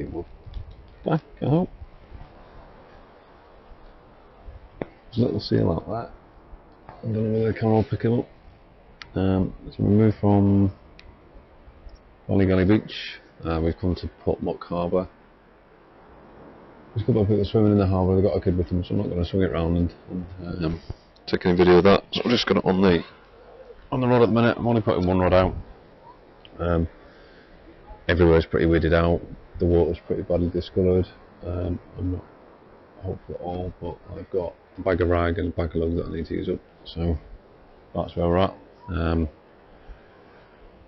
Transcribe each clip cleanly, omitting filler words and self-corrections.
it will back out. There's a little seal out there. I don't know whether the camera will pick it up. So we moved from Gully Beach. We've come to Portmuck Harbour. There's a couple of people swimming in the harbour. They've got a kid with them, so I'm not going to swing it round and take any video of that. So I've just got it on the rod at the minute. I'm only putting one rod out. Everywhere's pretty weeded out. The water's pretty badly discoloured. I'm not hopeful at all, but I've got a bag of rag and a bag of lug that I need to use up. So that's where we're at.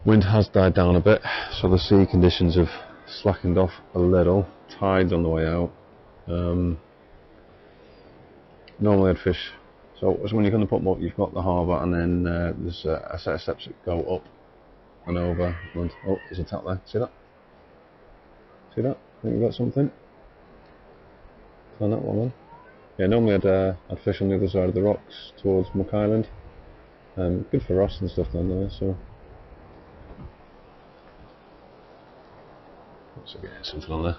Wind has died down a bit, so the sea conditions have slackened off a little. Tide's on the way out. Normally I'd fish, so when you come to Portmuck, you've got the harbour, and then there's a set of steps that go up and over. And, oh, there's a tap there. See that? See that? I think we've got something. Turn that one on. Yeah, normally I'd fish on the other side of the rocks towards Muck Island. Good for Ross and stuff down there. So let's see if we get something on there.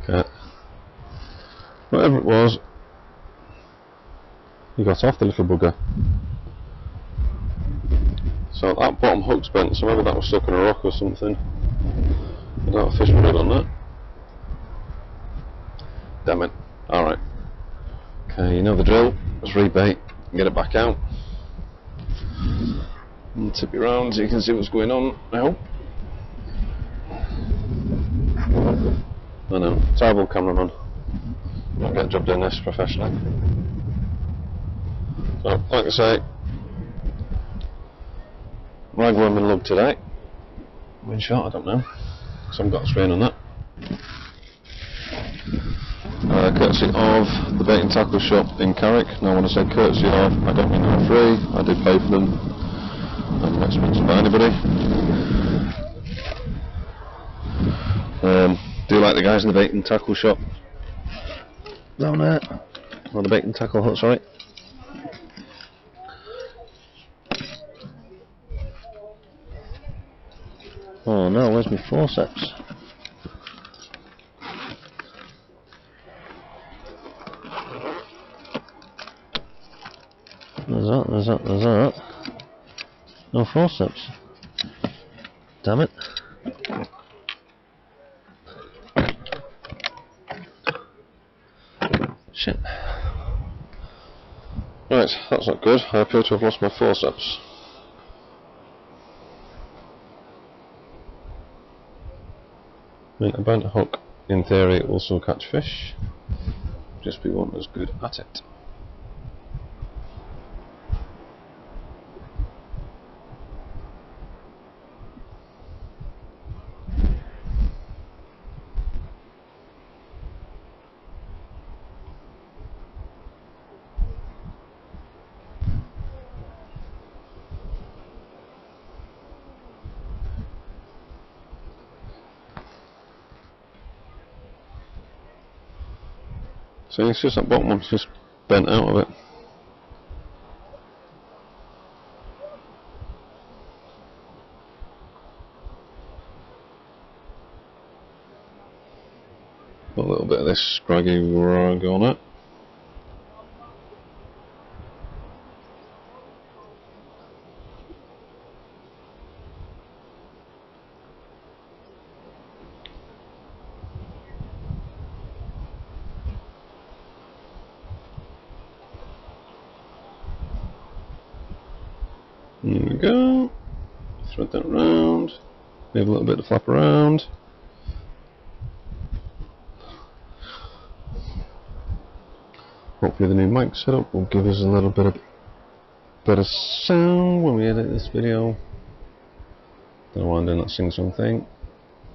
Okay. Whatever it was, he got off, the little bugger. So that bottom hook's bent, so maybe that was stuck in a rock or something. I don't have a fishing rod on that. Damn it. Alright. Okay, you know the drill. Let's rebait and get it back out. And tip it round so you can see what's going on, I hope. I know, terrible cameraman. Not get a job doing this professionally. So, like I say, ragworm and lug today. Wind shot, I don't know, because I haven't got a strain on that. Courtesy of the bait and tackle shop in Carrick. Now when I say courtesy of, I don't mean they're free. I do pay for them. I'm not sponsored by anybody. Do you like the guys in the bait and tackle shop down there? Or the bait and tackle hut, sorry. Oh no, where's my forceps? There's that. No forceps. Damn it. Shit. Right, that's not good. I appear to have lost my forceps. I mean, a bent hook, in theory, will still catch fish. Just we weren't as good at it. So it's just that bottom one's just bent out of it. Got a little bit of this scraggy rag on it. There we go. Spread that around. Leave a little bit to flap around. Hopefully the new mic setup will give us a little bit of better sound when we edit this video. Don't know why I'm doing that sing-song thing,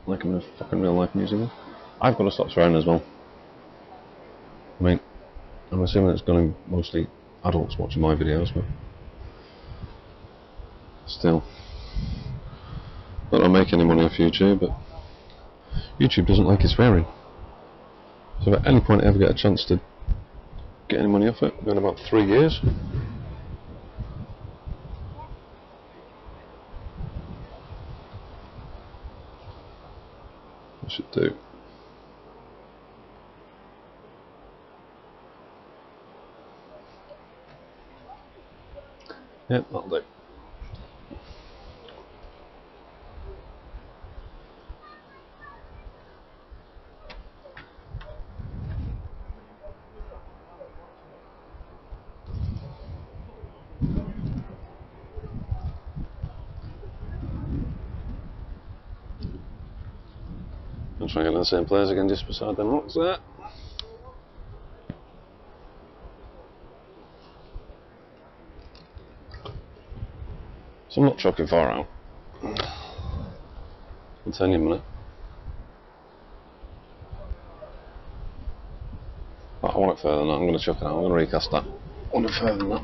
like I'm in a fucking real life musical. I've got to stop swearing as well. I mean, I'm assuming it's going to be mostly adults watching my videos, but still. Not that I make any money off YouTube, but YouTube doesn't like it swearing. So if at any point I ever get a chance to get any money off it, in about 3 years. I should do. Yep, that'll do. I'll try and get in the same place again just beside them rocks there. So I'm not chucking far out. I'll tell you in a minute. Oh, I want it further than that. I'm going to chuck it out. I'm going to recast that. I want it further than that.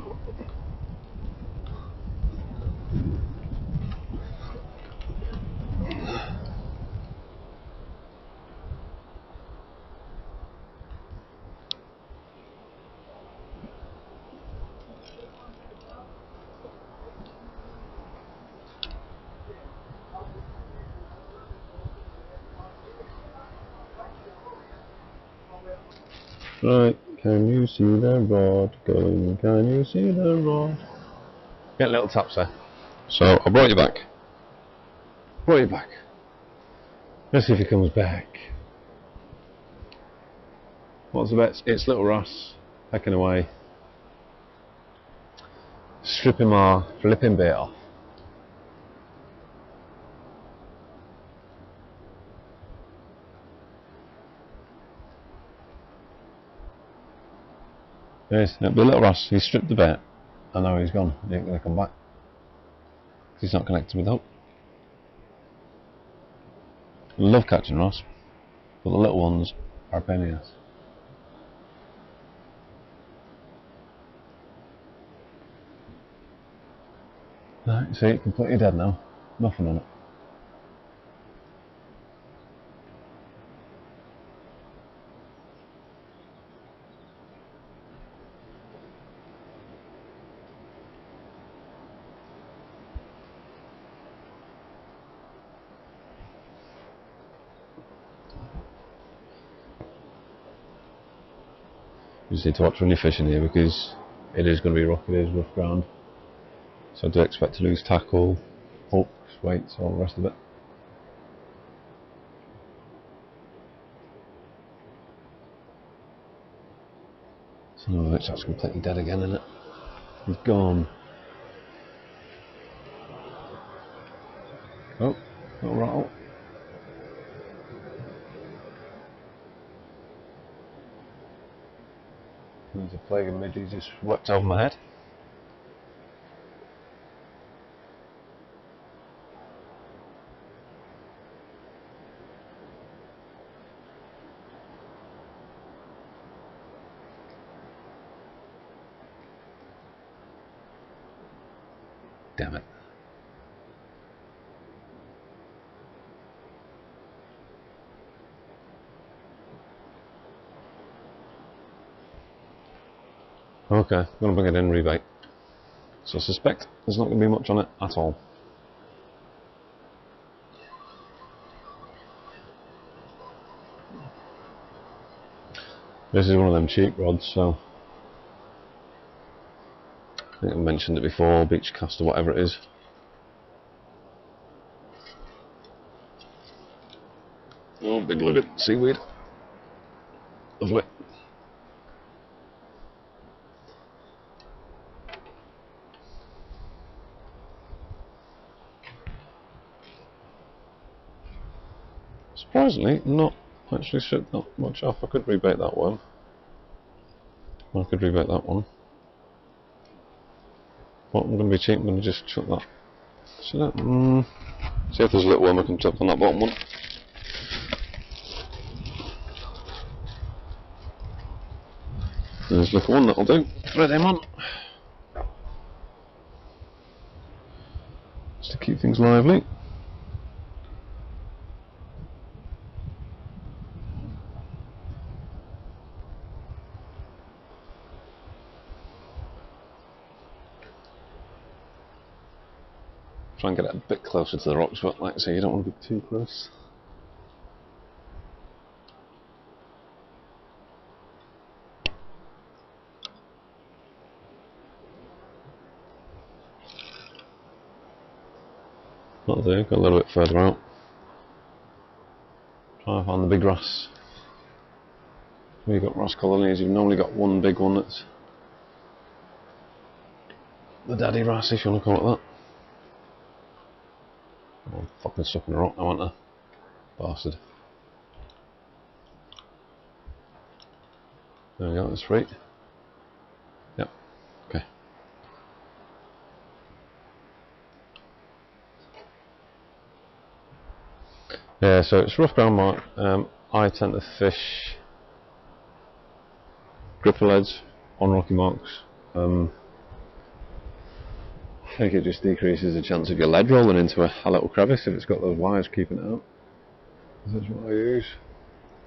Right, can you see the rod going? Can you see the rod? Get little taps there. So I brought you back. Brought you back. Let's see if he comes back. What's the bet? It's little Ross pecking away, stripping my flipping bait off. Yes, the little Ross, he stripped the bait, and now he's gone. He ain't going to come back. He's not connected with hook. I love catching Ross, but the little ones are a pain in the ass. Right, see, it's completely dead now. Nothing on it. You just need to watch when you're fishing here because it is going to be rough, it is rough ground. So I do expect to lose tackle, hooks, weights, all the rest of it. Some of it's actually completely dead again, isn't it? He's gone. Oh, little rattle. There's a plague of midges just whipped over my head. Damn it. Okay, I'm going to bring it in rebait. So I suspect there's not going to be much on it at all. This is one of them cheap rods, so I think I mentioned it before, beach cast or whatever it is. Oh, big load of seaweed. Lovely. Surprisingly, not actually stripped that much off. I could rebait that one. I could rebait that one. But I'm going to be cheap, I'm going to just chuck that. See if there's a little worm I can chuck on that bottom one. There's a little one, that'll do. Thread him on. Just to keep things lively. Try and get it a bit closer to the rocks, but like I say, you don't want to be too close. That'll do, go a little bit further out. Try and find the big wrasse. When you've got wrasse colonies, you've normally got one big one that's the daddy wrasse, if you want to call it that. Oh, I'm fucking stuck in a rock now, aren't I? Bastard. There we go, that's free. Yep, okay. Yeah, so it's rough ground mark. I tend to fish gripper leads on rocky marks. I think it just decreases the chance of your lead rolling into a little crevice if it's got those wires keeping it out. That's what I use.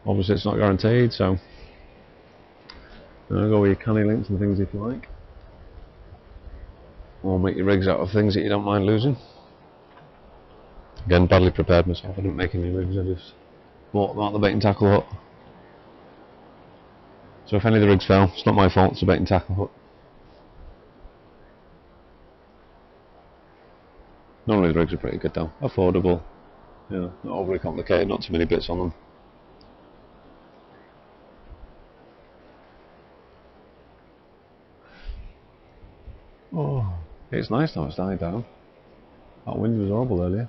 Obviously it's not guaranteed, so go with your canny links and things if you like. Or make your rigs out of things that you don't mind losing. Again, badly prepared myself, I didn't make any rigs, I just bought them out the bait and tackle hut. So if any of the rigs fell, it's not my fault, it's a bait and tackle hut. Normally the rigs are pretty good though, affordable, you know, not overly complicated, not too many bits on them. Oh, it's nice now it's died down. That wind was horrible earlier.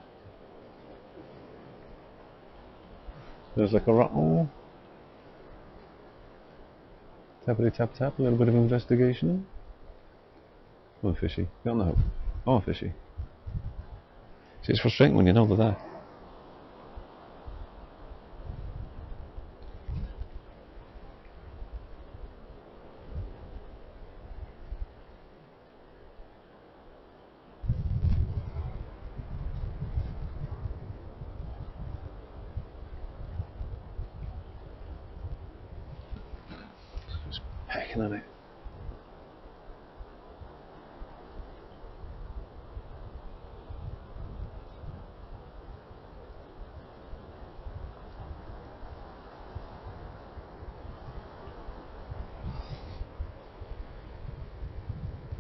There's like a rattle. Tappity tap tap, a little bit of investigation. Oh, fishy. Get on the hook. Oh, fishy. See, it's frustrating when you know they're there. Just pecking at it.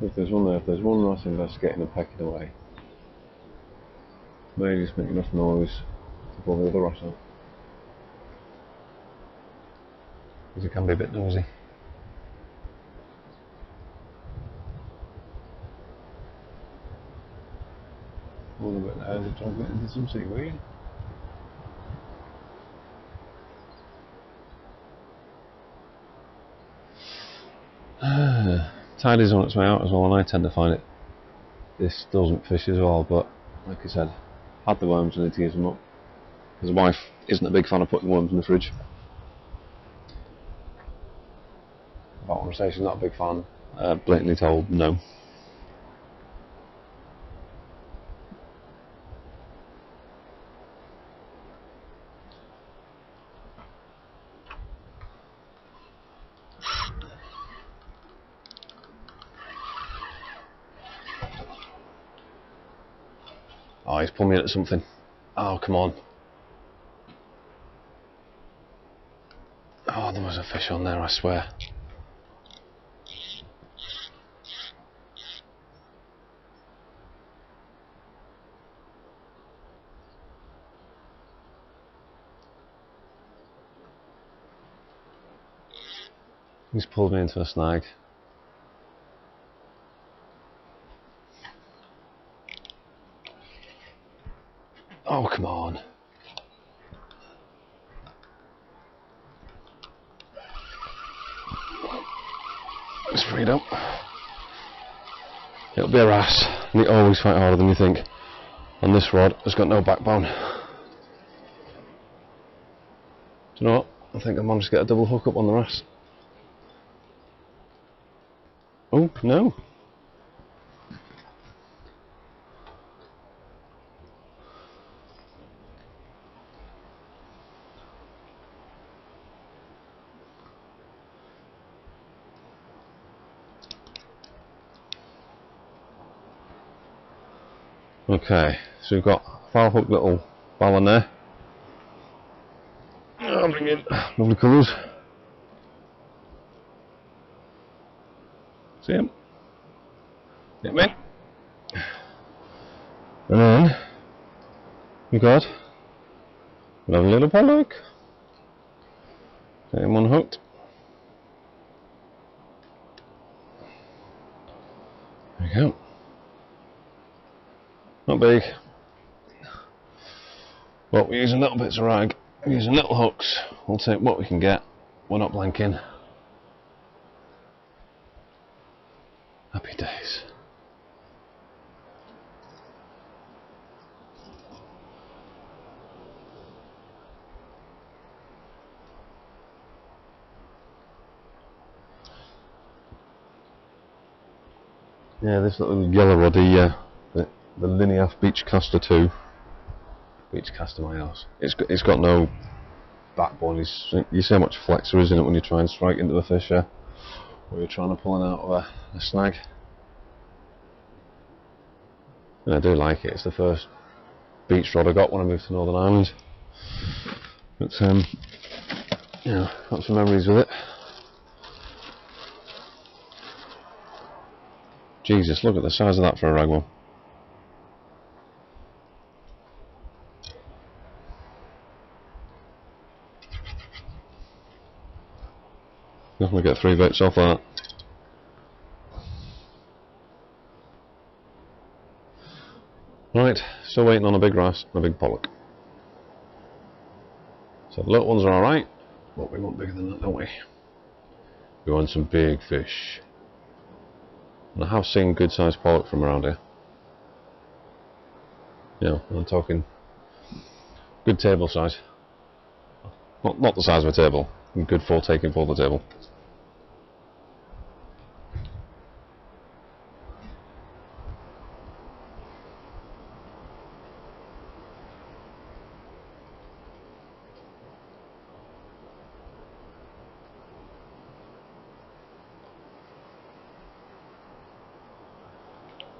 If there's one there, if there's one nice investigating and pecking away, maybe just make enough noise to pull the other wrasse out. Because it can be a bit noisy. A little bit there, they're trying to get into some seaweed. Tide is on its way out as well, and I tend to find it this doesn't fish as well, but like I said, had the worms and need to use them up. His wife isn't a big fan of putting worms in the fridge. But I want to say she's not a big fan. Blatantly told no. Oh, he's pulling me into something. Oh, come on. Oh, there was a fish on there, I swear. He's pulled me into a snag. Oh, come on. you don't. It'll be a wrasse, and they always fight harder than you think. And this rod has got no backbone. Do you know what? I think I managed to get a double hook up on the wrasse. Oh, no. Okay, so we've got a foul hook little ballon there. I'll bring in lovely colours. See him? Get him in. And then we've got a lovely little pollock. Get him unhooked. There we go. Not big, but we're using little bits of rag, we're using little hooks. We'll take what we can get, we're not blanking. Happy days. Yeah, this little yellow roddy, the Lineaf Beachcaster 2. Beachcaster my house. It's got no backbone. You see how much flex there is in it when you try and strike into the fish, or you're trying to pull it out of a snag. And I do like it. It's the first beach rod I got when I moved to Northern Ireland. But you know, got some memories with it. Jesus, look at the size of that for a ragwell. Definitely get 3 baits off that. Right, still waiting on a big wrasse and a big pollock. So the little ones are alright, but we want bigger than that, don't we? We want some big fish. And I have seen good sized pollock from around here. Yeah, I'm talking good table size. Not the size of a table, good for taking for the table.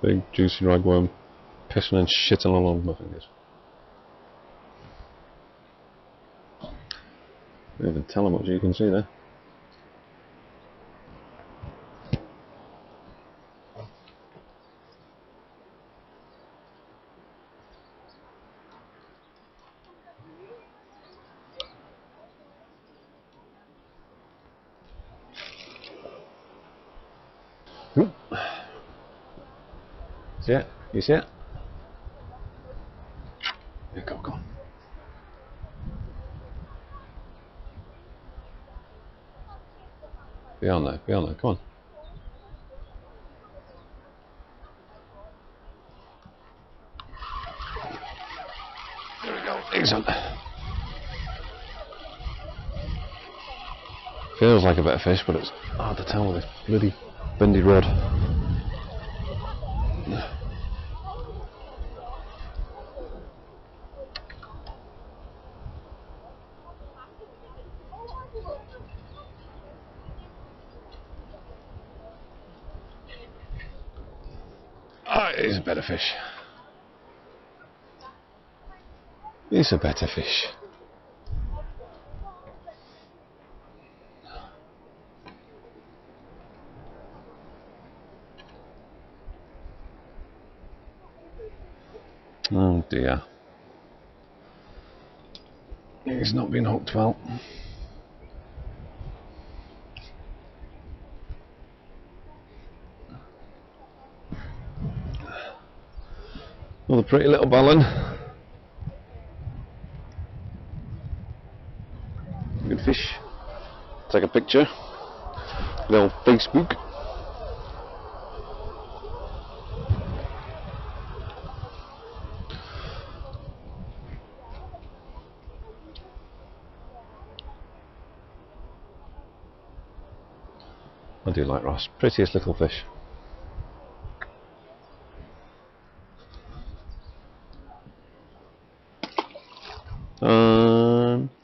Big juicy ragworm pissing and shitting all over my fingers. Can't even tell how much you can see there. See it? You see it? Yeah, go on. Be on there, come on. There we go, excellent. Feels like a bit of fish, but it's hard to tell with this bloody bendy rod. It's a better fish. It's a better fish. Oh dear. He's not been hooked well. Another pretty little ballon. Good fish. Take a picture. Little Facebook. I do like wrasse. Prettiest little fish.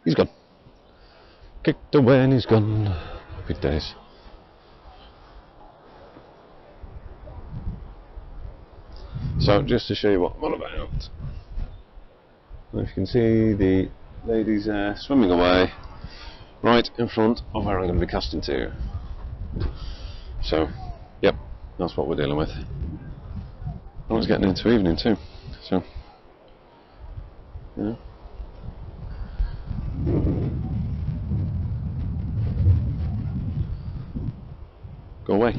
He's gone. Kicked away and he's gone. Happy days. So just to show you what I'm on about. If you can see the ladies swimming away right in front of where I'm going to be casting to. So, yep, that's what we're dealing with. And it's getting into evening too. So, yeah. Go away.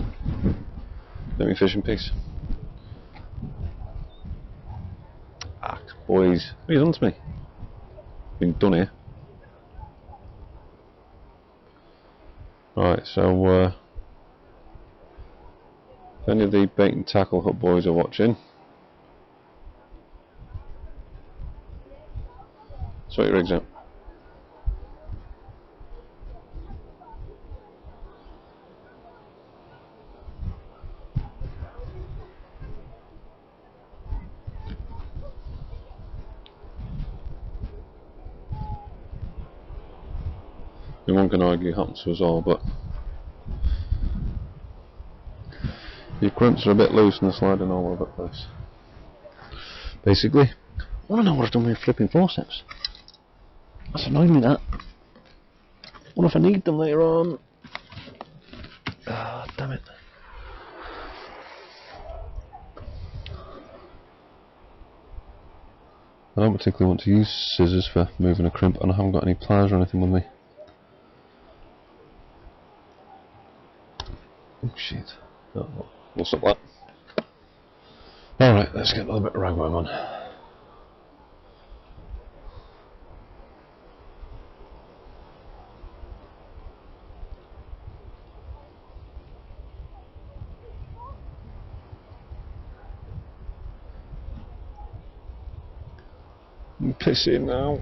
Let me fish in peace. Ah, boys, what have you done to me? Been done here. Right, so if any of the bait and tackle hut boys are watching, sort your rigs out. One can argue happens to us all, but your crimps are a bit loose and they're sliding all over the place. Basically, I want to know what I've done with flipping forceps. That's annoying me, that. What if I need them later on? Ah, damn it. I don't particularly want to use scissors for moving a crimp, and I haven't got any pliers or anything with me. Oh shit. Oh, we'll stop that. Alright, let's get a little bit of ragworm on. I'm pissing out.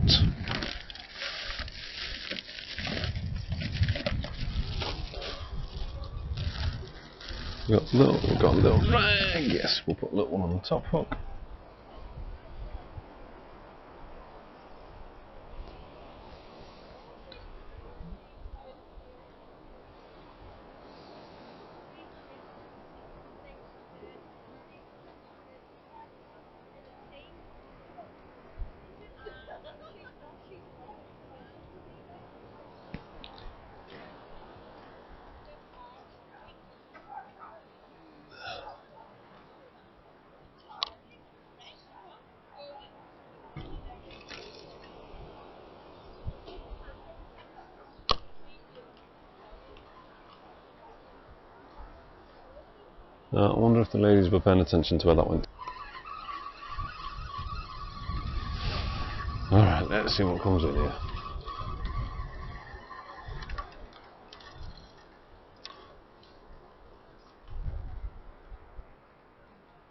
We've got a little rag, yes, we'll put a little one on the top hook. I wonder if the ladies were paying attention to where that went. Alright, let's see what comes in here.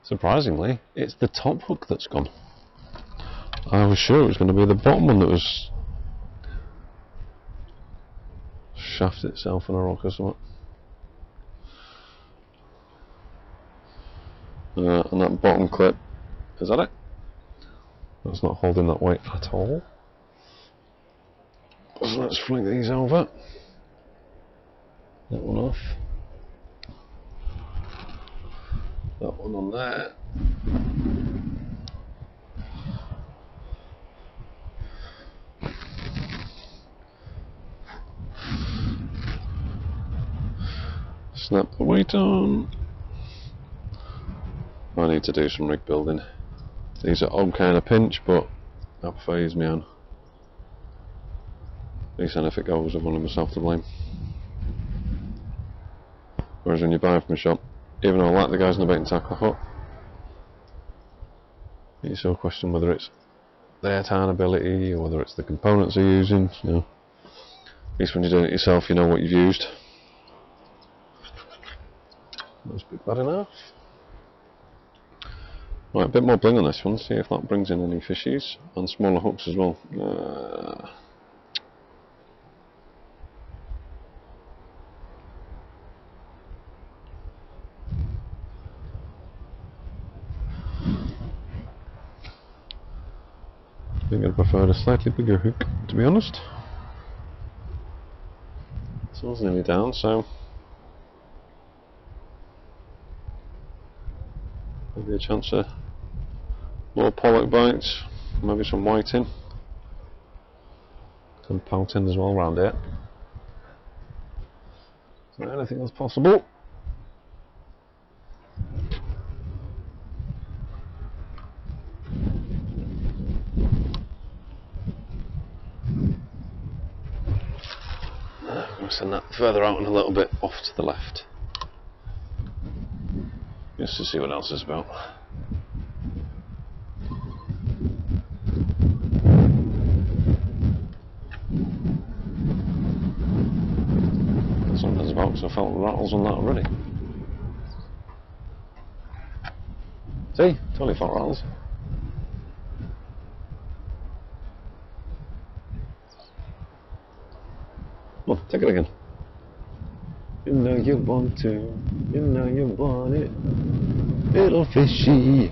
Surprisingly, it's the top hook that's gone. I was sure it was going to be the bottom one that was shafted itself on a rock or something. And that bottom clip, is that it? That's not holding that weight at all. So let's flick these over. That one off. That one on there. Snap the weight on. I need to do some rig building. These are odd kind of pinch, but that phase me on. At least then if it goes, I've only myself to blame. Whereas when you buy from a shop, even though I like the guys in the bait and tackle hut, you still question whether it's their tan ability or whether it's the components they're using. You know, at least when you're doing it yourself, you know what you've used. That's a bit bad enough. Right, a bit more bling on this one, see if that brings in any fishies, and smaller hooks as well. think I'd prefer a slightly bigger hook, to be honest. Sun's nearly down, so maybe a chance of more pollock bites, maybe some whiting, some pouting as well around here. So anything else possible? I'm going to send that further out and a little bit off to the left, just to see what else is about. Something's about, because I felt rattles on that already. See? Totally felt rattles. Come on, take it again. You know you want to, you know you want it, little fishy.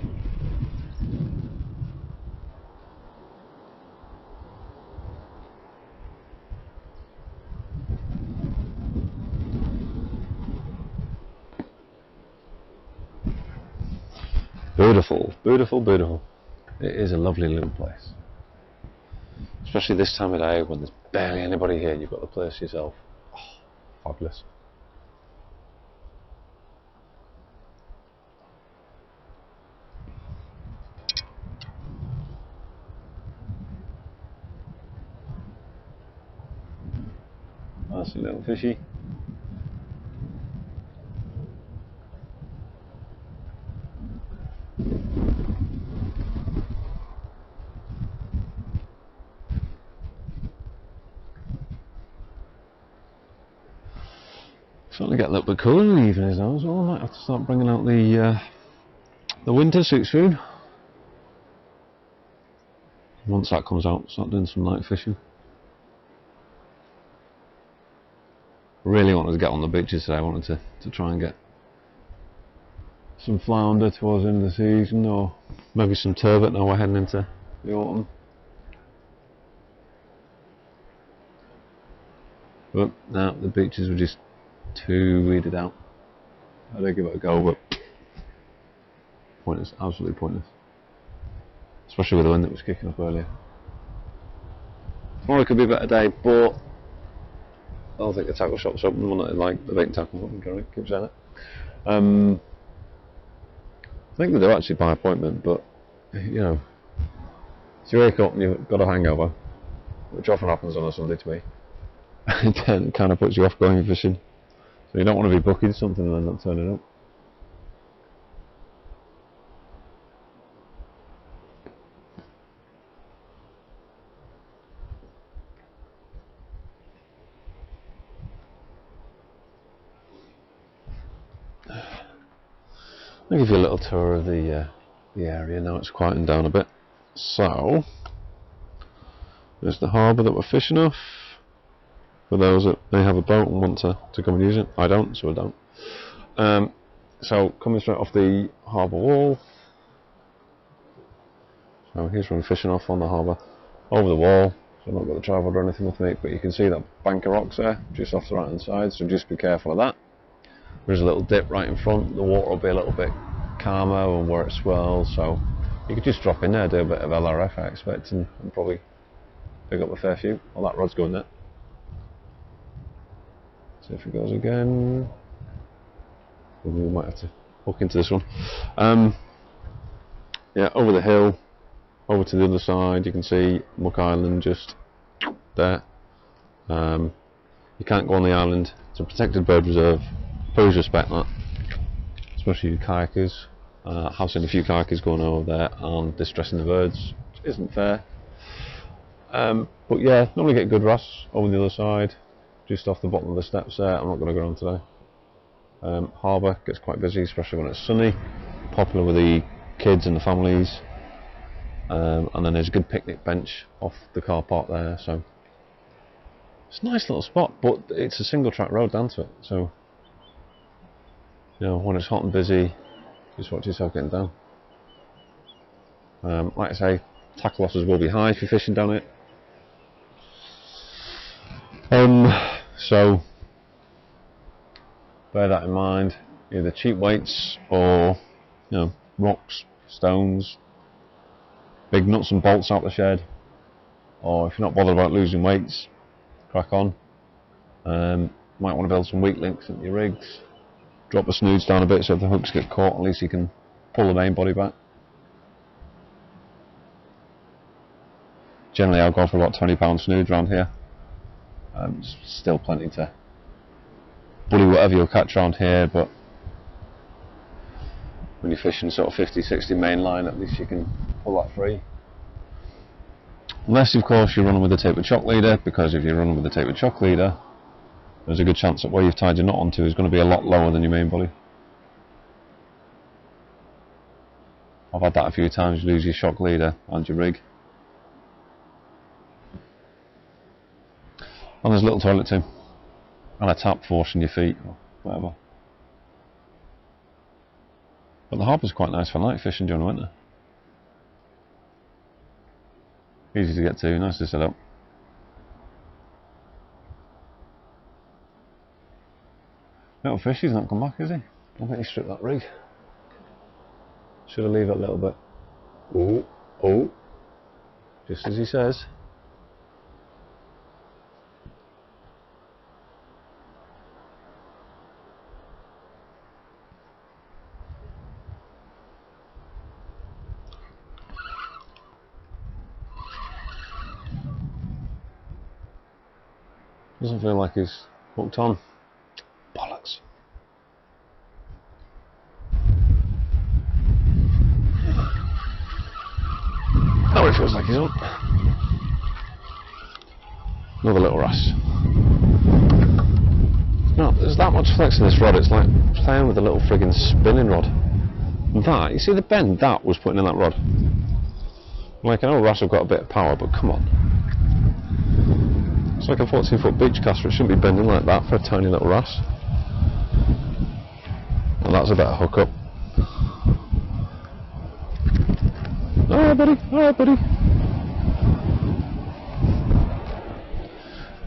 Beautiful, beautiful, beautiful. It is a lovely little place. Especially this time of day when there's barely anybody here, you've got the place yourself. Oh, fabulous. That's a little fishy. Starting to get a little bit cooler in the evenings now as well. I might have to start bringing out the winter suit soon. Once that comes out, start doing some night fishing. Really wanted to get on the beaches today. I wanted to try and get some flounder towards the end of the season, or maybe some turbot now we're heading into the autumn. But no, the beaches were just too weeded out. I did give it a go, but pointless, absolutely pointless. Especially with the wind that was kicking up earlier. Tomorrow could be a better day, but I don't think the tackle shop's open. Well, not like the bait and tackle shop, keep saying it. I think they do actually by appointment, but you know, if you wake up and you've got a hangover, which often happens on a Sunday to me, then it kind of puts you off going fishing. So you don't want to be booking something and then not turning up. I'll give you a little tour of the area now. It's quieting down a bit. So there's the harbour that we're fishing off. For those that may have a boat and want to come and use it. I don't, so I don't. So coming straight off the harbour wall. So here's where I'm fishing off on the harbour. Over the wall. So I've not got the tripod or anything with me, but you can see that bank of rocks there, just off the right hand side, so just be careful of that. There's a little dip right in front. The water will be a little bit calmer and where it swells, so you could just drop in there, do a bit of LRF I expect, and probably pick up a fair few. Well, that rod's going there. See if it goes again. We might have to hook into this one. Yeah, over the hill, over to the other side, you can see Muck Island just there. You can't go on the island. It's a protected bird reserve. Please respect that, especially you kayakers. I've seen a few kayakers going over there and distressing the birds, which isn't fair. But yeah, normally get good wrasse over the other side, just off the bottom of the steps there. I'm not going to go on today. Harbour gets quite busy, especially when it's sunny. Popular with the kids and the families. And then there's a good picnic bench off the car park there, so it's a nice little spot, but it's a single track road down to it, so you know, when it's hot and busy, just watch yourself getting down. Like I say, tackle losses will be high if you're fishing down it. So bear that in mind. Either cheap weights or, you know, rocks, stones, big nuts and bolts out the shed, or if you're not bothered about losing weights, crack on. Might want to build some weak links into your rigs, drop the snoods down a bit so if the hooks get caught at least you can pull the main body back. Generally I'll go for about £20 snoods around here. Still plenty to bully whatever you'll catch around here, but when you're fishing sort of 50-60 main line, at least you can pull that free. Unless of course you're running with a tapered shock leader, because if you're running with a tapered shock leader there's a good chance that where you've tied your knot onto is going to be a lot lower than your main body. I've had that a few times, you lose your shock leader and your rig. And there's a little toilet too, and a tap for washing your feet or whatever. But the harbour's quite nice for night fishing during the winter. Easy to get to, nice to set up. Little fishy's not come back, is he? I think he stripped that rig. Should I leave it a little bit? Oh, oh. Just as he says. Doesn't feel like he's hooked on. Bollocks. Now it feels like he's on. Another little wrasse. No, there's that much flex in this rod, it's like playing with a little friggin' spinning rod. That, you see the bend that was putting in that rod? Like, I know wrasse have got a bit of power, but come on. It's like a 14-foot beach caster, it shouldn't be bending like that for a tiny little wrasse. And that's a better hook up. Alright buddy, alright buddy.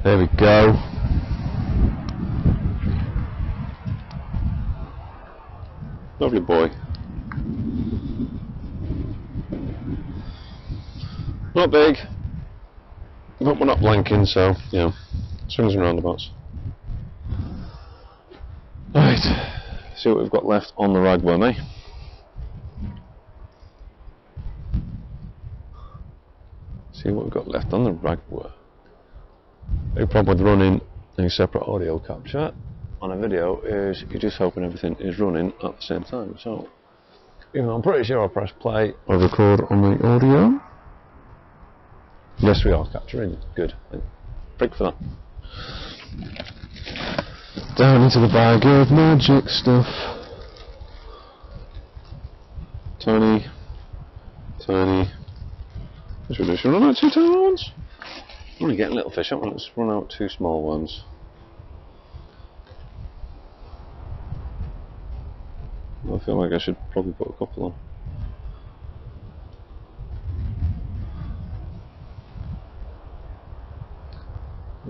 There we go. Lovely boy. Not big, but we're not blanking, so, you know, swings and roundabouts. Right, see what we've got left on the ragworm, eh? See what we've got left on the ragworm. Big problem with running a separate audio capture on a video is you're just hoping everything is running at the same time. So, even though I'm pretty sure I'll press play or record on the audio. Yes, we are capturing. Good. Prick for that. Down into the bag of magic stuff. Tiny. Should we run out 2 tiny ones? I'm only getting little fish out. Let's run out 2 small ones. I feel like I should probably put a couple on.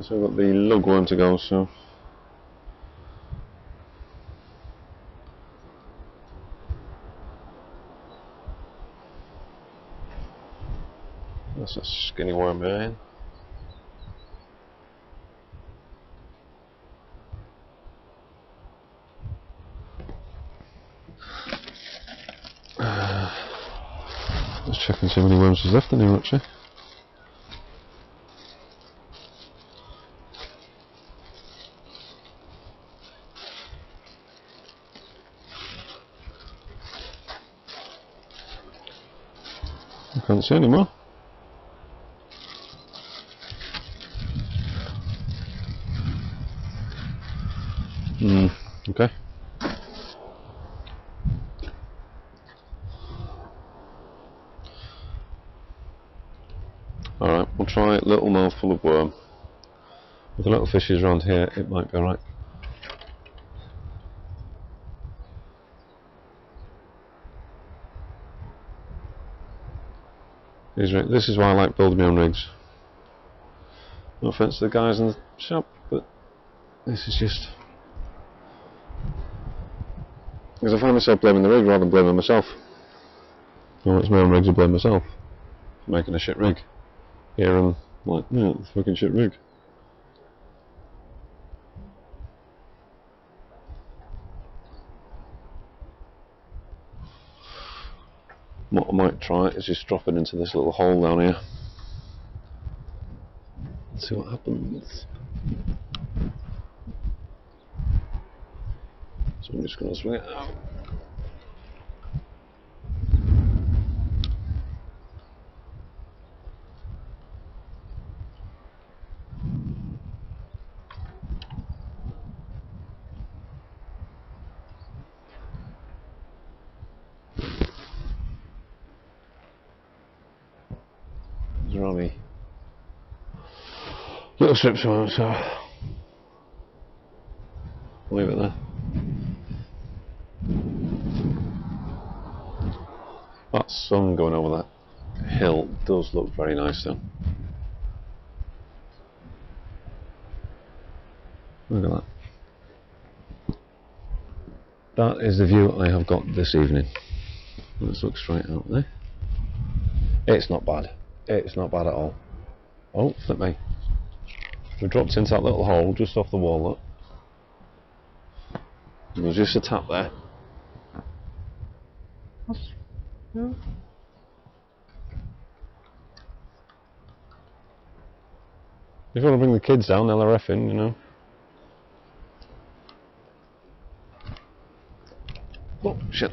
So I've got the lugworm to go, so that's a skinny worm there. Let's check and see how many worms there's left in here actually. I can't see any more. Okay. Alright, we'll try a little mouthful of worm. With the little fishes around here, it might be alright. This is why I like building my own rigs. No offence to the guys in the shop, but this is just because I find myself blaming the rig rather than blaming myself. Well, it's my own rigs, I blame myself for making a shit rig. Here I'm like, yeah, it's a fucking shit rig. What I might try is just drop it into this little hole down here. Let's see what happens. So I'm just going to swing it out. There's only little strips on it, so I'll leave it there. That sun going over that hill does look very nice though. Look at that. That is the view I have got this evening. Let's look straight out there. It's not bad. It's not bad at all. Oh, flip me. We dropped into that little hole just off the wall, look. There's just a tap there. Yeah. If you want to bring the kids down, they'll RFing, you know. Oh, shit.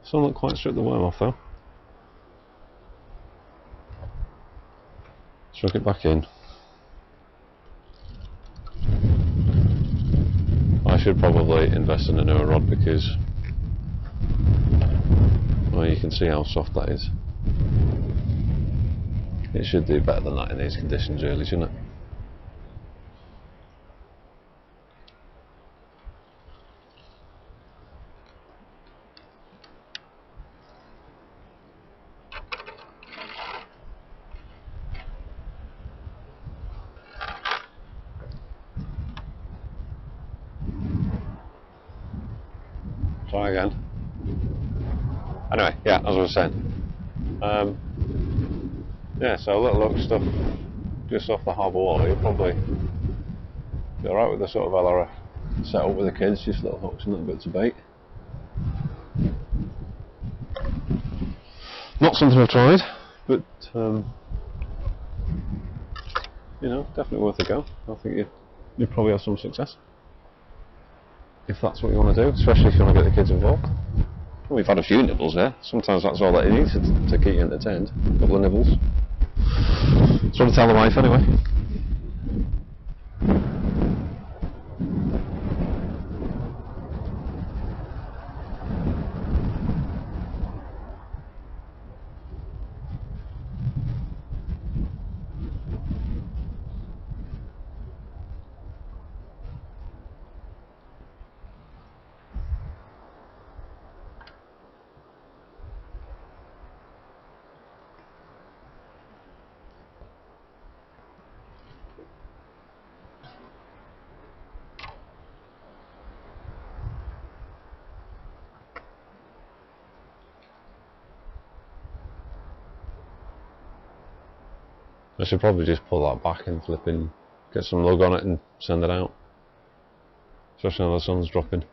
Still not quite stripped the worm off though. Struck it back in. I should probably invest in a newer rod because, well, you can see how soft that is. It should do better than that in these conditions really, shouldn't it? Try again. Anyway, yeah, as I was saying. Yeah, so a little look stuff just off the harbour wall. You'll probably be alright with the sort of LRF set up with the kids, just little hooks and little bits of bait. Not something I've tried, but you know, definitely worth a go. I think you'd probably have some success if that's what you want to do, especially if you want to get the kids involved. Well, we've had a few nibbles there. Sometimes that's all that you need to keep you entertained. A couple of nibbles. That's what I tell the wife anyway. I should probably just pull that back and flipping get some lug on it and send it out. Especially now the sun's dropping.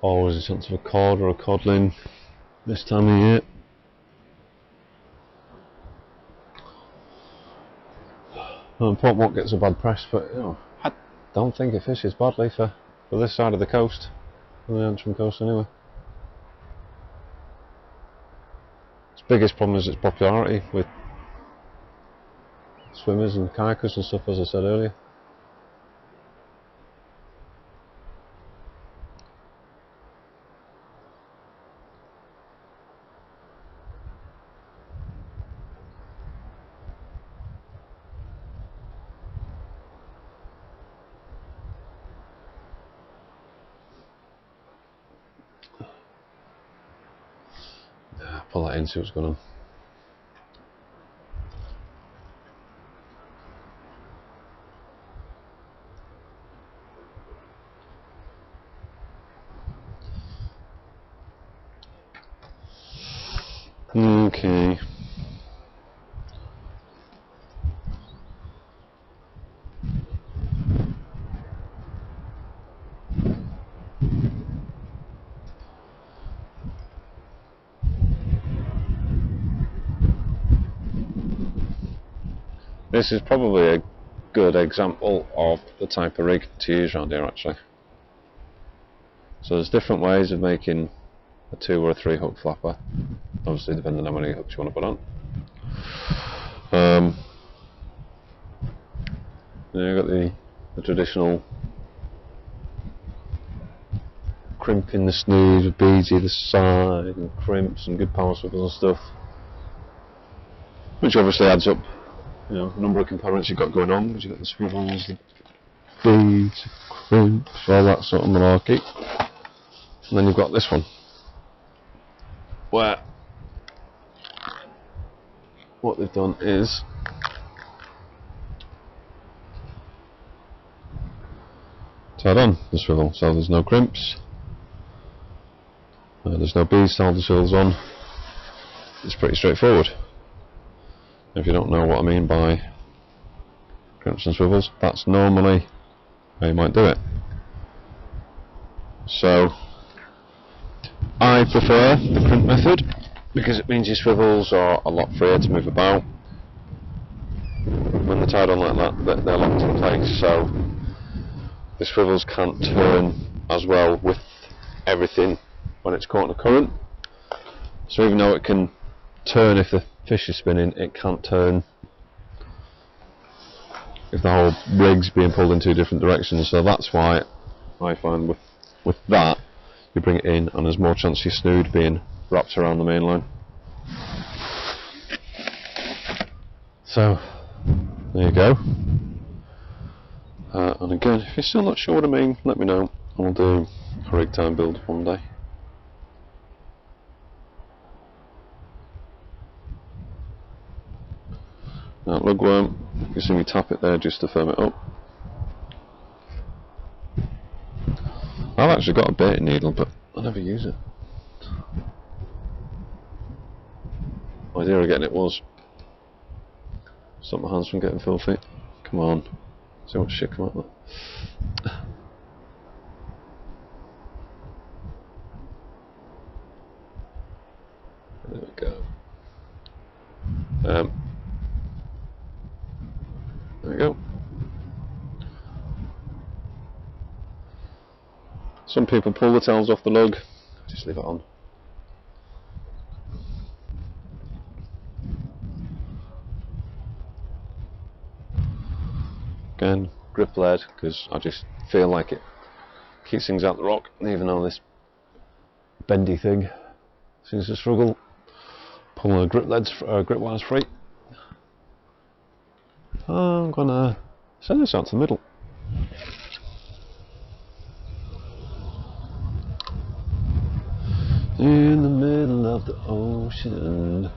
Always a chance of a cod or a codling this time of year. Portmuck gets a bad press, but you know, I don't think it fishes badly for this side of the coast, on the Antrim coast anyway. Its biggest problem is its popularity with swimmers and kayakers and stuff, as I said earlier. pull that in, see what's going on. Okay. This is probably a good example of the type of rig to use around here actually. So there's different ways of making a 2 or a 3 hook flapper, obviously depending on how many hooks you want to put on. You've got the traditional crimping the snood with beads either side and crimps and good power swivels and stuff, which obviously adds up, you know, the number of components you've got going on, because you've got the swivels, the beads, the crimps, all that sort of malarkey. And then you've got this one, where what they've done is tied on the swivel, so there's no crimps, there's no beads to hold the swivels on. It's pretty straightforward. If you don't know what I mean by crimps and swivels, that's normally how you might do it. So I prefer the crimp method because it means your swivels are a lot freer to move about. When they're tied on like that, they're locked in place, so the swivels can't turn as well with everything when it's caught in a current. So even though it can turn if the fish is spinning, it can't turn if the whole rig's being pulled in 2 different directions. So that's why I find with that, you bring it in and there's more chance of your snood being wrapped around the main line. So there you go. And again, if you're still not sure what I mean, let me know. I'll do a rig time build one day. Now, lugworm, you can see me tap it there just to firm it up. I've actually got a baiting needle, but I never use it. My idea of getting it was stop my hands from getting filthy. Come on, see what shit come out of that. There we go. There we go. Some people pull the tails off the lug, just leave it on. Again, grip lead, because I just feel like it keeps things out the rock, and even though this bendy thing seems to struggle, pulling the grip wires free. I'm gonna send this out to the middle. In the middle of the ocean.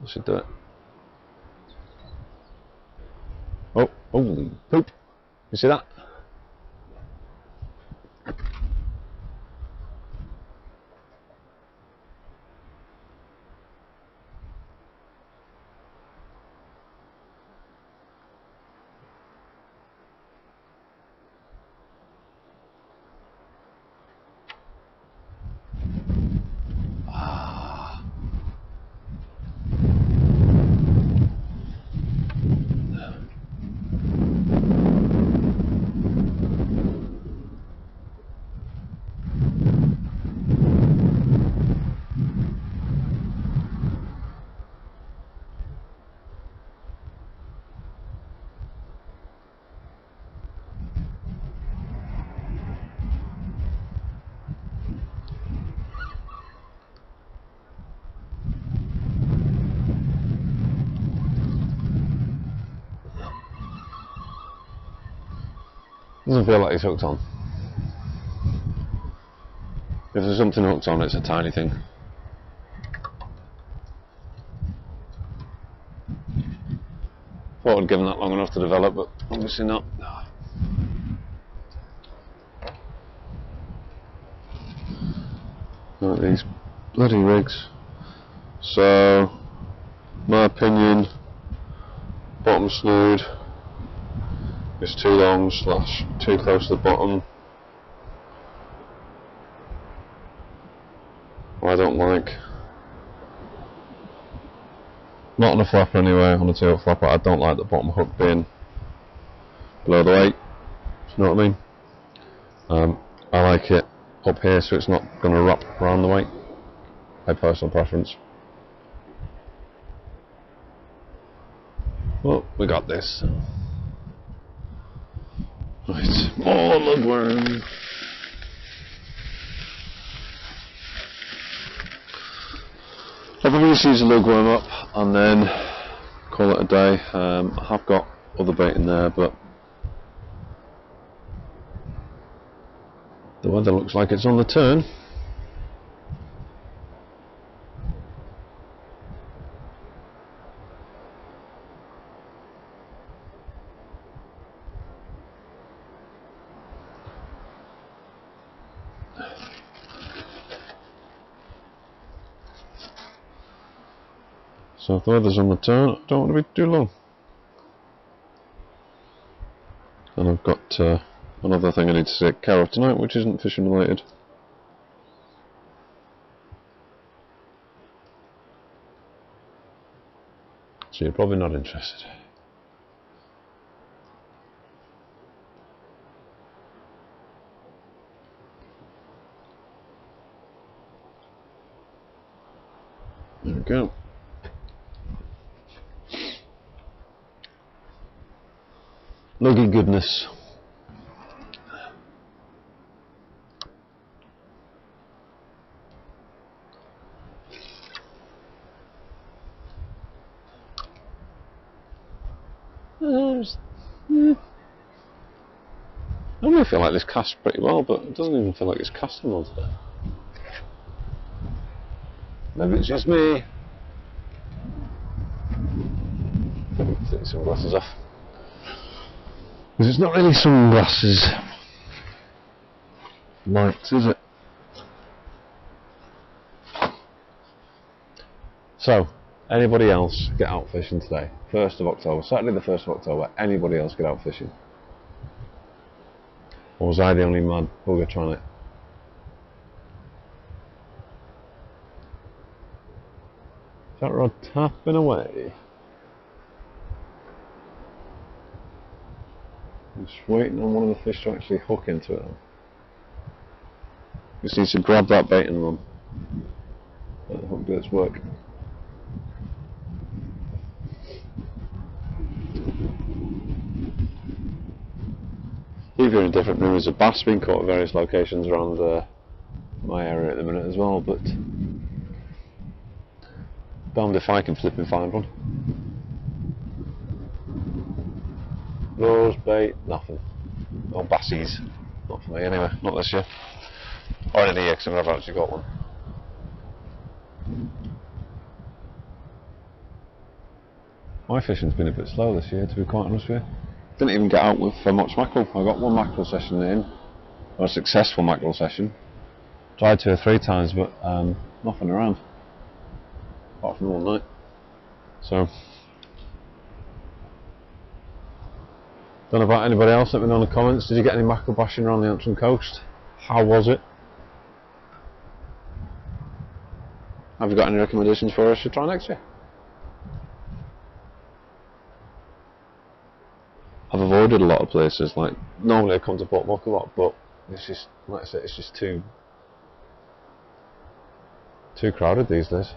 I should do it. Oh, holy poop. You see that? Doesn't feel like it's hooked on. If there's something hooked on, it's a tiny thing. Thought I'd given that long enough to develop, but obviously not. Right, these bloody rigs. So, my opinion, bottom snood is too long / too close to the bottom. I don't like. Not on a flapper anyway, on a tail flapper, I don't like the bottom hook being below the weight. You know what I mean? I like it up here so it's not going to wrap around the weight. My personal preference. Well, we got this. Right, more lugworm. I'll probably just use a lugworm up and then call it a day. I have got other bait in there, but the weather looks like it's on the turn. So if the weather's on the turn, I don't want to be too long. And I've got another thing I need to take care of tonight, which isn't fishing related. So you're probably not interested. There we go. Luggy goodness. I normally feel like this casts pretty well, but it doesn't even feel like it's casting well today. Maybe it's just me. Take the sunglasses off. Because it's not really sunglasses lights, is it? So, anybody else get out fishing today? 1st of October, Saturday the 1st of October, anybody else get out fishing? Or was I the only mad bugger trying it? Is that rod tapping away? I'm just waiting on one of the fish to actually hook into it. Just needs to grab that bait and run. Let the hook do its work. Even in different numbers of bass being caught at various locations around my area at the minute as well, but damned if I can flip and find one. Lures, bait, nothing. No bassies. Not for me anyway, not this year. Or any year, because I've never actually got one. My fishing's been a bit slow this year, to be quite honest with you. Didn't even get out with much mackerel. I got one mackerel session in, or a successful mackerel session. Tried 2 or 3 times, but nothing around. Apart from one night. So, don't know about anybody else, let me know in the comments. Did you get any mackerel bashing around the Antrim coast? How was it? Have you got any recommendations for us to try next year? I've avoided a lot of places, like normally I come to Portmuck a lot, but it's just, like I said, it's just too crowded these days.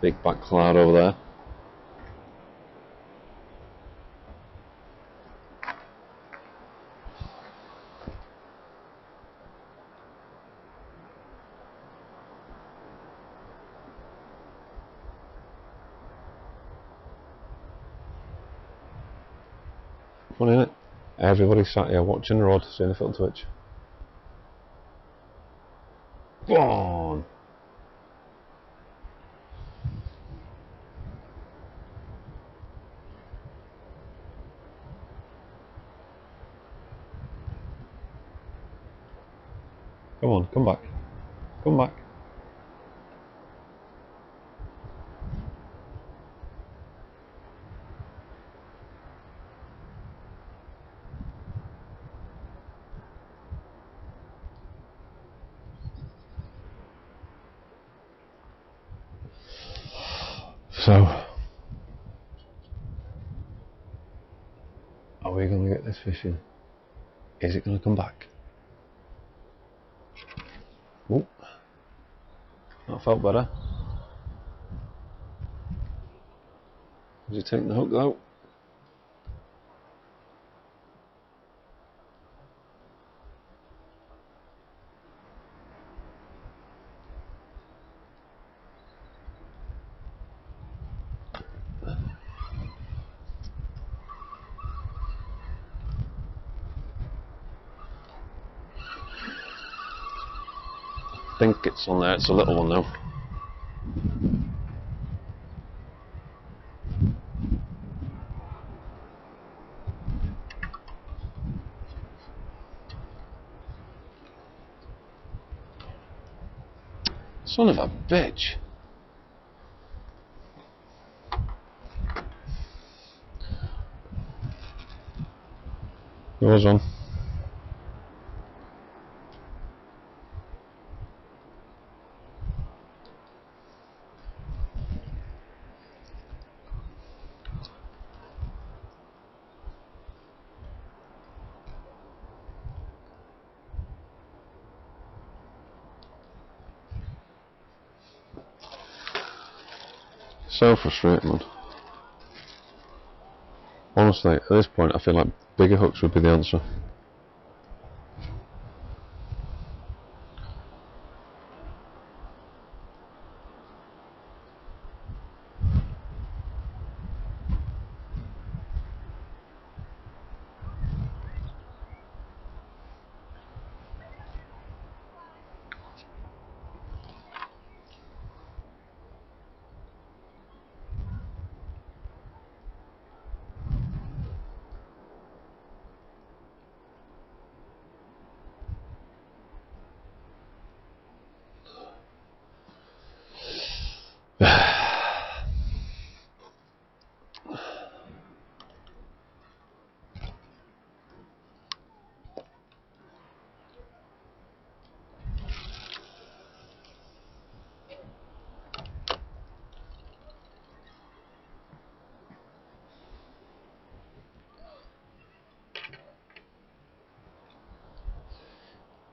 Big back cloud over there. Funny, isn't it? Everybody sat here watching the rod, seeing if it'll twitch. Go on! Come on, come back. Come back. So, are we going to get this fish in? Is it going to come back? Oh, that felt better. Did you take the hook out? I think it's on there, it's a little one now. Son of a bitch. It was on. So frustrating, man. Honestly, at this point I feel like bigger hooks would be the answer.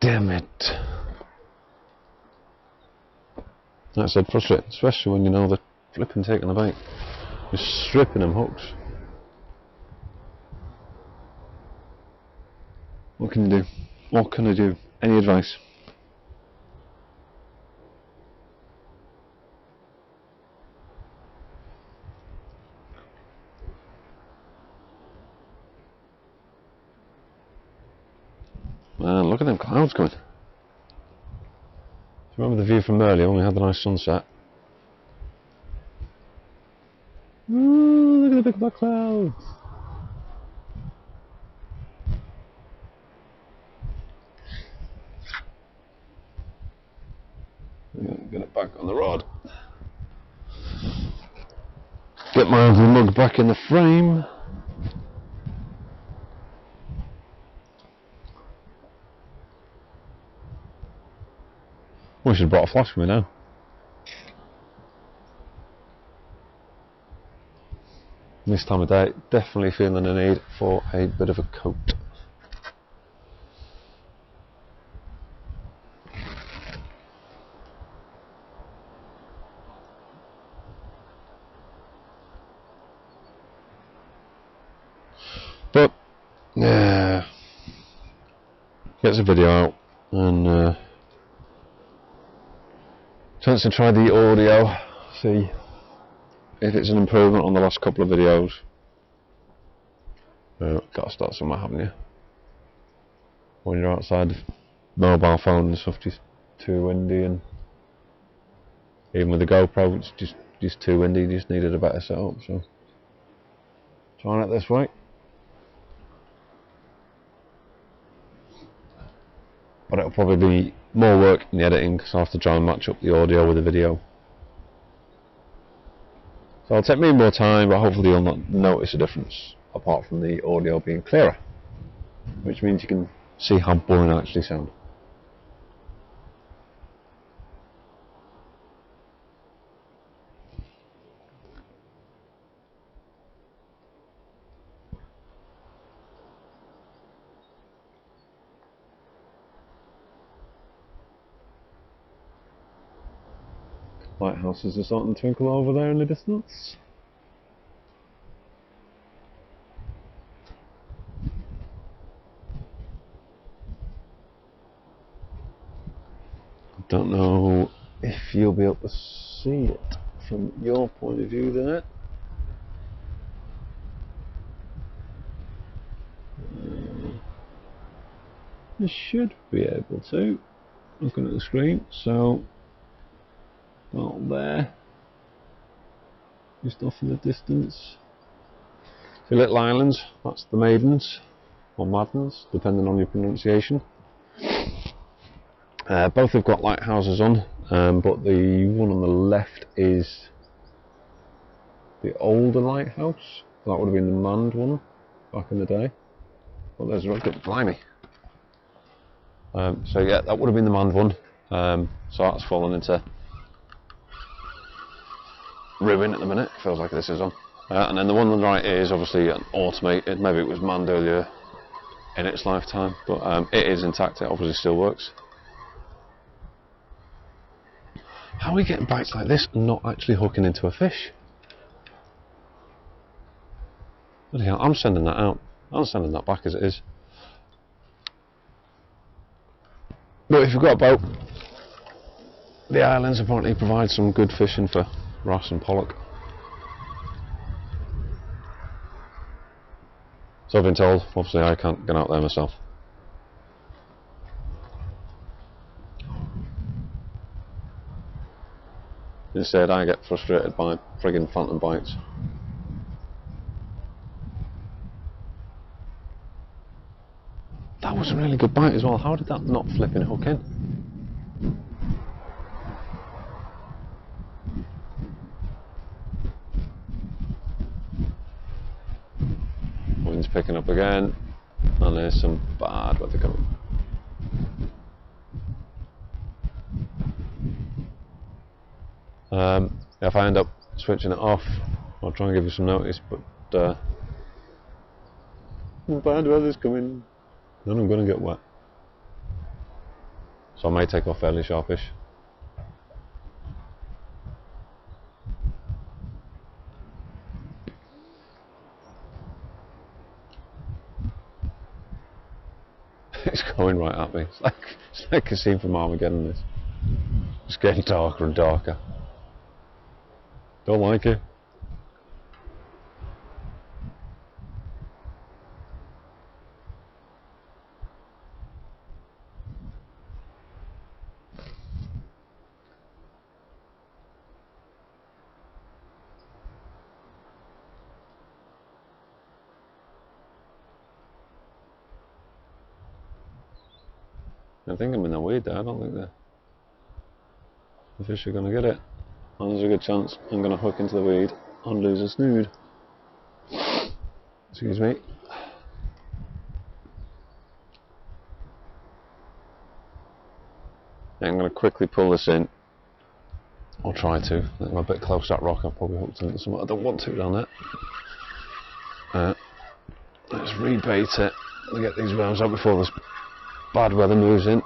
Damn it. Like I said, frustrating, especially when you know they're flipping taking the bait. Just stripping them hooks. What can you do? What can I do? Any advice? Man, look at them clouds coming. Remember the view from earlier when we had the nice sunset? Ooh, look at the big black clouds! Get it back on the rod. Get my ugly mug back in the frame. We should have brought a flash with me now. This time of day, definitely feeling the need for a bit of a coat. But yeah, gets a video out and chance to try the audio, see if it's an improvement on the last couple of videos. Got to start somewhere, haven't you? When you're outside, mobile phone and stuff just too windy, and even with the GoPro, it's just too windy. Just needed a better setup, so trying it this way. But it'll probably be more work in the editing because I have to try and match up the audio with the video. So it'll take me more time, but hopefully you'll not notice a difference apart from the audio being clearer, which means you can see how boring I actually sound. Lighthouses are starting to twinkle over there in the distance. I don't know if you'll be able to see it from your point of view there. You should be able to, looking at the screen. So, well, there, just off in the distance. The little islands, that's the Maidens, or Maidens, depending on your pronunciation. Both have got lighthouses on, but the one on the left is the older lighthouse. That would have been the manned one back in the day. But there's a good blimey. So yeah, that would have been the manned one. So that's fallen into ruin at the minute. Feels like this is on. And then the one on the right is obviously an automated. Maybe it was manned earlier in its lifetime, but it is intact. It obviously still works. How are we getting bites like this and not actually hooking into a fish? Bloody hell, I'm sending that out. I'm sending that back as it is. But if you've got a boat, the islands apparently provide some good fishing for wrasse and pollock. So I've been told. Obviously I can't get out there myself. Instead I get frustrated by friggin' phantom bites. That was a really good bite as well. How did that not flipping hook in? Wind's picking up again, and there's some bad weather coming. If I end up switching it off, I'll try and give you some notice, but bad weather's coming, then I'm going to get wet. So I may take off fairly sharpish. It's going right at me. It's like a scene from Armageddon. This. It's getting darker and darker. Don't like it. I think I'm in the weed there. I don't think the fish are going to get it. And there's a good chance I'm going to hook into the weed and lose a snood. Excuse me. I'm going to quickly pull this in. I'll try to. I think I'm a bit close to that rock. I've probably hooked into something I don't want to down there. Let's rebait it and get these worms out before this bad weather moves in.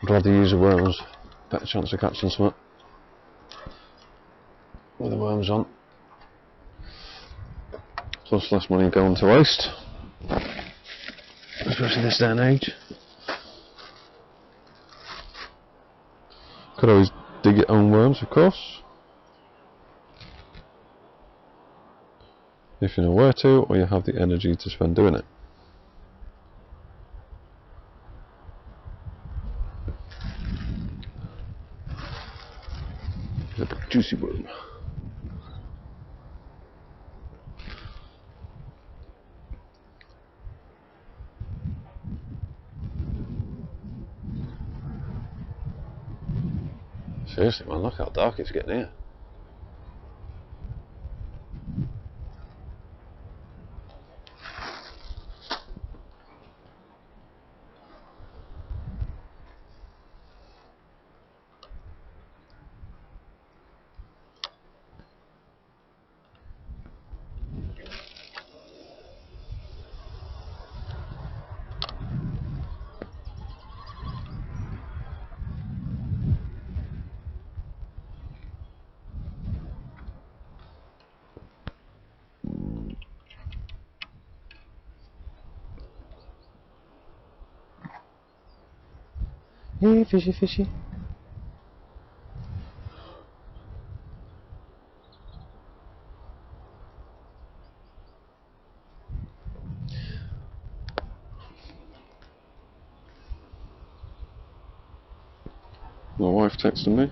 I'd rather use the worms. Better chance of catching something with the worms on. Plus less money going to waste, especially this day and age. Could always dig your own worms, of course. if you know where to, or you have the energy to spend doing it. The juicy worm. Seriously, man, look how dark it's getting here. Hey, fishy, fishy. My wife texted me.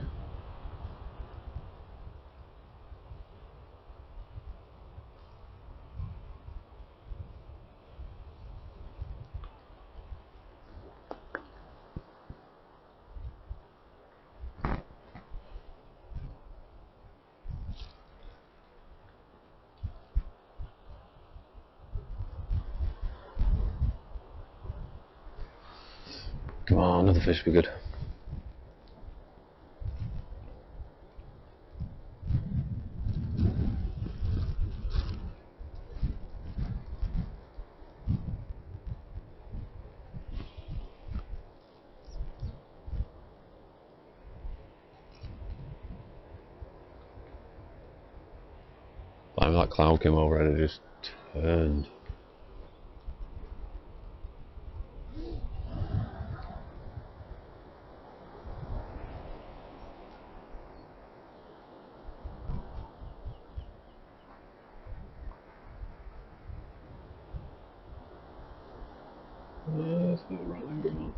Come on, another fish would be good. Like that cloud came over and it just turned. That's not right, come on.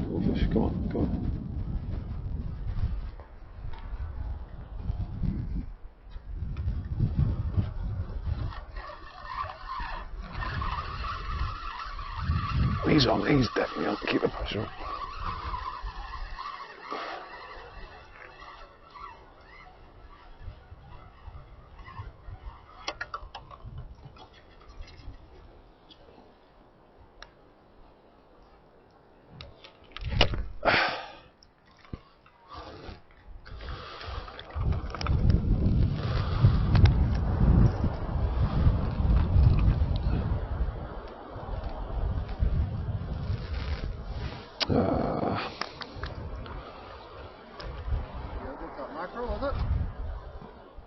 Oh, fish, come on, come on. He's on, he's definitely on. Keep the pressure up.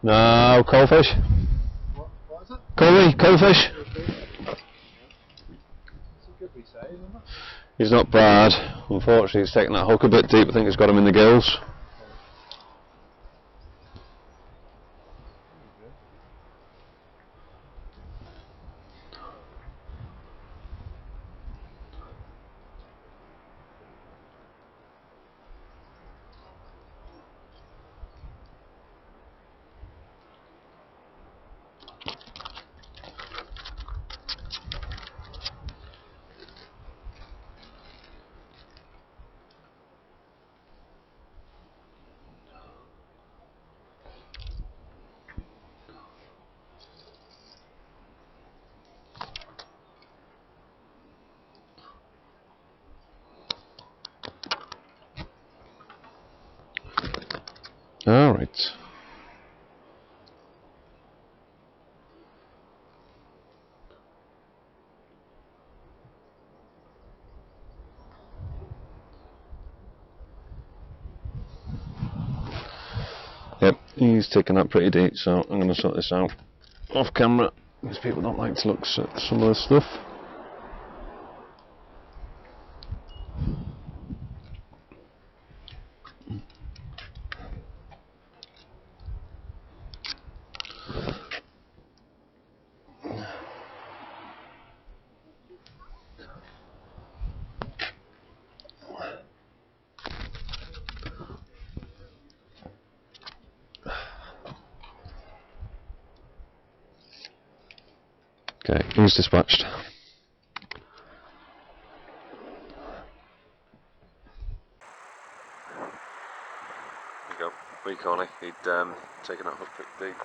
No, coalfish. What is it? Coalfish. It's a good wee size, isn't it? He's not bad. Unfortunately, he's taken that hook a bit deep. I think it's got him in the gills. All right. Yep, he's taken that pretty deep, so I'm going to sort this out off camera because people don't like to look at some of the stuff. Okay, he's dispatched. There you go, weak Connie, he'd taken that hook pretty deep.